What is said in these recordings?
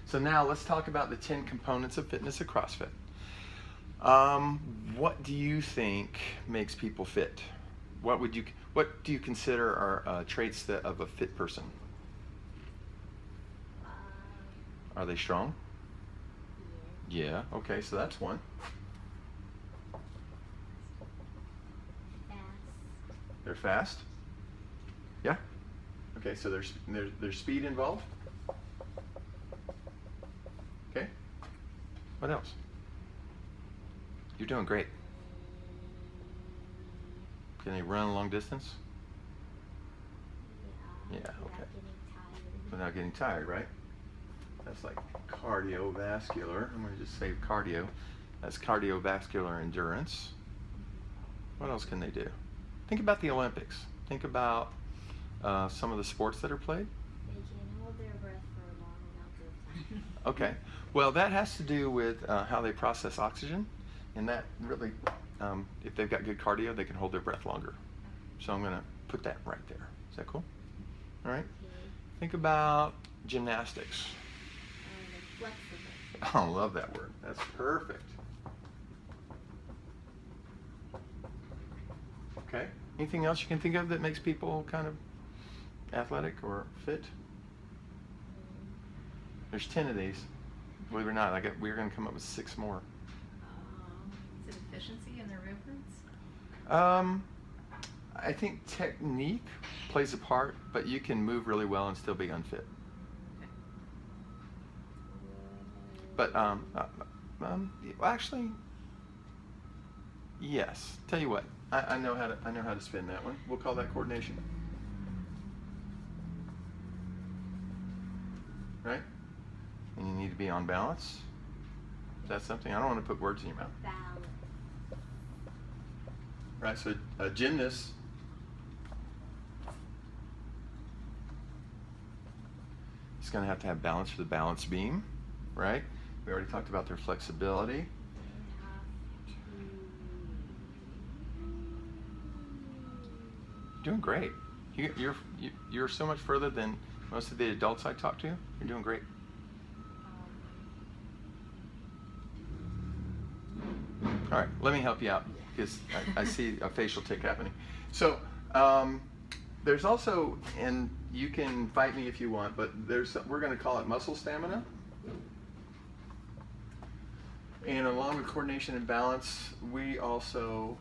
So now let's talk about the 10 components of fitness at CrossFit. What do you think makes people fit? What do you consider are traits of a fit person? Are they strong? Yeah. Okay, so that's one. They're fast. Yeah. Okay, so there's speed involved. Okay. What else? You're doing great. Can they run a long distance? Yeah. Okay. Without getting tired, right? That's like cardiovascular. I'm going to just say cardio. That's cardiovascular endurance. What else can they do? Think about the Olympics. Think about some of the sports that are played. They can hold their breath for a long amount of time. Okay. Well, that has to do with how they process oxygen, and that really, if they've got good cardio, they can hold their breath longer. So I'm going to put that right there. Is that cool? All right. Okay. Think about gymnastics. Flexible. Oh, I love that word. That's perfect. Okay. Anything else you can think of that makes people kind of athletic or fit? There's 10 of these. Believe it or not, we're going to come up with 6 more. Is it efficiency in their movements? I think technique plays a part, but you can move really well and still be unfit. Okay. But actually, yes. Tell you what, I know how to spin that one. We'll call that coordination. Right? And you need to be on balance. Is that something? I don't want to put words in your mouth. Balance. Right, so a gymnast is going to have balance for the balance beam, right? We already talked about their flexibility. You're doing great. You're so much further than most of the adults I talk to. You're doing great. All right, let me help you out because I see a facial tick happening. So there's also, and you can fight me if you want, but we're going to call it muscle stamina. And along with coordination and balance, we also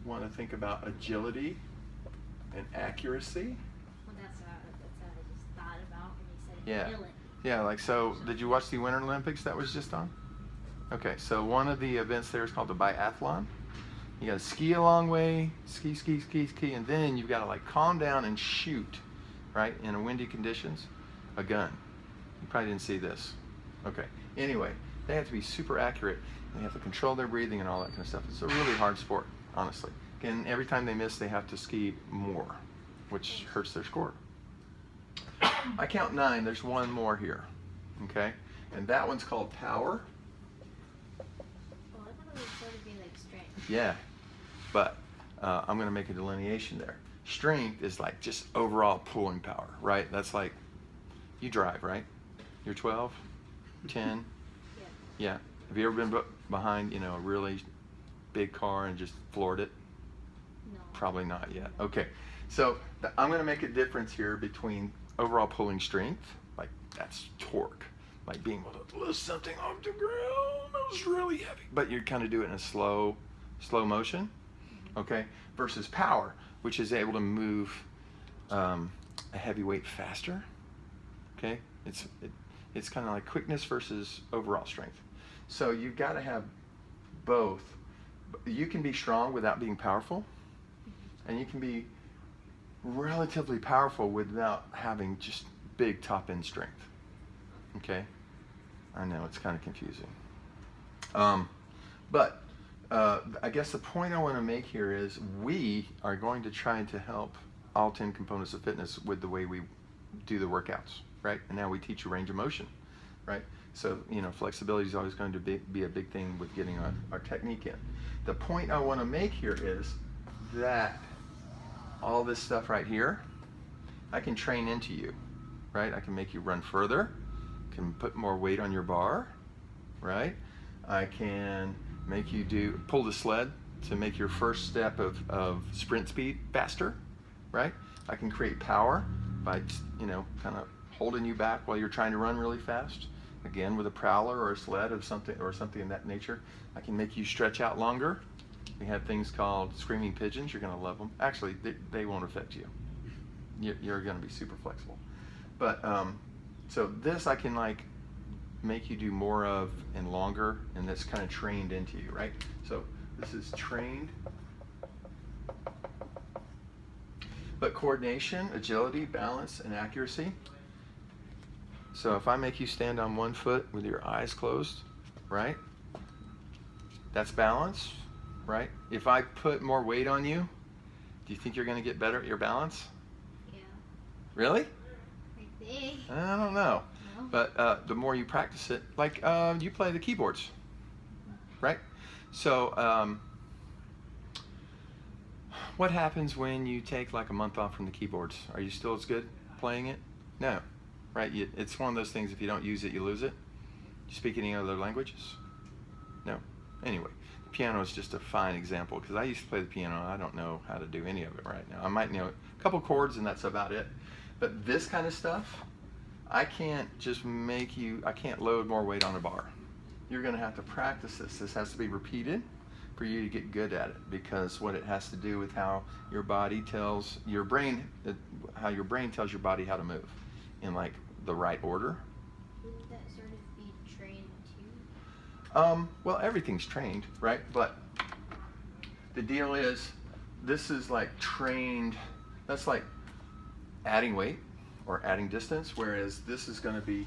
want to think about agility and accuracy. Well, that's what I just thought about when you said agility. Yeah, like so, did you watch the Winter Olympics that was just on? Okay, so one of the events there is called the biathlon. You got to ski a long way, ski, and then you've got to like calm down and shoot, right, in a windy conditions, a gun. You probably didn't see this. Okay, anyway, they have to be super accurate. They have to control their breathing and all that kind of stuff. It's a really hard sport, honestly. And every time they miss, they have to ski more, which hurts their score. I count 9, there's one more here, okay? And that one's called power. Oh, I thought it would sort of be like strength. Yeah, but I'm going to make a delineation there. Strength is like just overall pulling power, right? That's like, you drive, right? You're 12, 10. Yeah. Have you ever been behind, a really big car and just floored it? No. Probably not yet. Okay. So I'm going to make a difference here between overall pulling strength, like that's torque, like being able to lift something off the ground. That was really heavy. But you kind of do it in a slow motion, okay? Versus power, which is able to move a heavy weight faster, okay? It's kind of like quickness versus overall strength. So you've got to have both. You can be strong without being powerful, and you can be relatively powerful without having just big top-end strength. Okay? I know it's kind of confusing. But I guess the point I want to make here is we are going to try to help all 10 components of fitness with the way we do the workouts, right? And now we teach you range of motion, right? So, flexibility is always going to be a big thing with getting our technique in. The point I want to make here is that all this stuff right here, I can train into you, right? I can make you run further. can put more weight on your bar, right? I can make you pull the sled to make your first step of sprint speed faster, right? I can create power by, kind of holding you back while you're trying to run really fast. Again, with a prowler or a sled of something in that nature. I can make you stretch out longer. We have things called screaming pigeons. You're going to love them. Actually, they won't affect you. You're going to be super flexible. But so this I can like make you do more of and longer, and that's kind of trained into you, right? So this is trained. But coordination, agility, balance, and accuracy. So if I make you stand on one foot with your eyes closed, right? That's balance, right? If I put more weight on you, do you think you're going to get better at your balance? Yeah. Really? I think. I don't know. No. But the more you practice it, like you play the keyboards, right? So what happens when you take like a month off from the keyboards? Are you still as good playing it? No, right? It's one of those things, if you don't use it, you lose it. You speak any other languages? No. Anyway, the piano is just a fine example, because I used to play the piano and I don't know how to do any of it right now. I might know a couple chords and that's about it. But this kind of stuff, I can't just I can't load more weight on a bar. You're going to have to practice this. This has to be repeated for you to get good at it, because what it has to do with how your body tells your brain, how your brain tells your body how to move in like the right order. Wouldn't that sort of be trained too? Well, everything's trained, right? But the deal is, this is like trained, that's like adding weight or adding distance, whereas this is going to be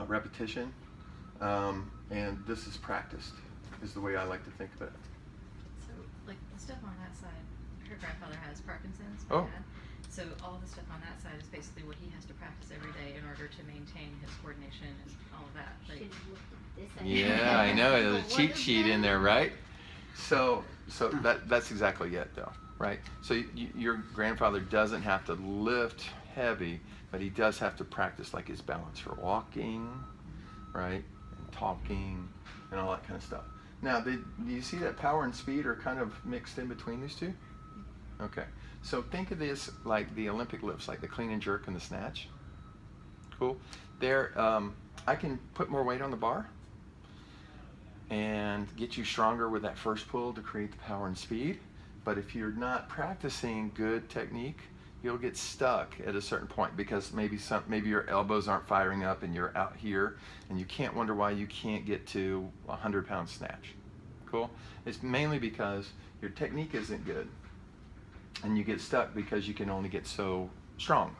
repetition, and this is practiced, is the way I like to think of it. So, like, the stuff on that side, her grandfather has Parkinson's. Oh. Dad. So all the stuff on that side is basically what he has to practice every day in order to maintain his coordination and all of that. Like, Should have looked at this. Yeah, I know. There's a What cheat is sheet in that? there, right? So that's exactly it, though, right? So your grandfather doesn't have to lift heavy, but he does have to practice like his balance for walking, right, and talking, and all that kind of stuff. Now, do you see that power and speed are kind of mixed in between these two? Okay. So think of this like the Olympic lifts, like the clean and jerk and the snatch. Cool. There, I can put more weight on the bar and get you stronger with that first pull to create the power and speed. But if you're not practicing good technique, you'll get stuck at a certain point, because maybe your elbows aren't firing up and you're out here, and you can't wonder why you can't get to a 100-pound snatch. Cool? It's mainly because your technique isn't good, and you get stuck because you can only get so strong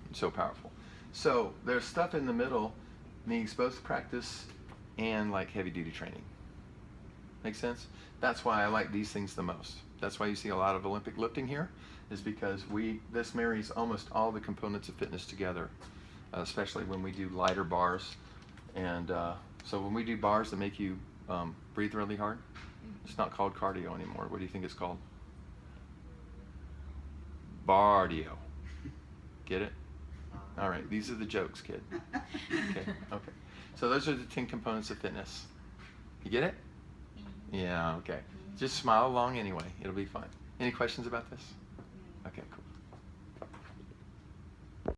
and so powerful. So there's stuff in the middle needs both practice and like heavy duty training. Make sense? That's why I like these things the most. That's why you see a lot of Olympic lifting here, is because this marries almost all the components of fitness together, especially when we do lighter bars. And so when we do bars that make you breathe really hard, it's not called cardio anymore. What do you think it's called? Bardio. Get it? All right, these are the jokes, kid. Okay. So those are the 10 components of fitness. You get it? Yeah, okay. Just smile along anyway. It'll be fine. Any questions about this? Okay, cool.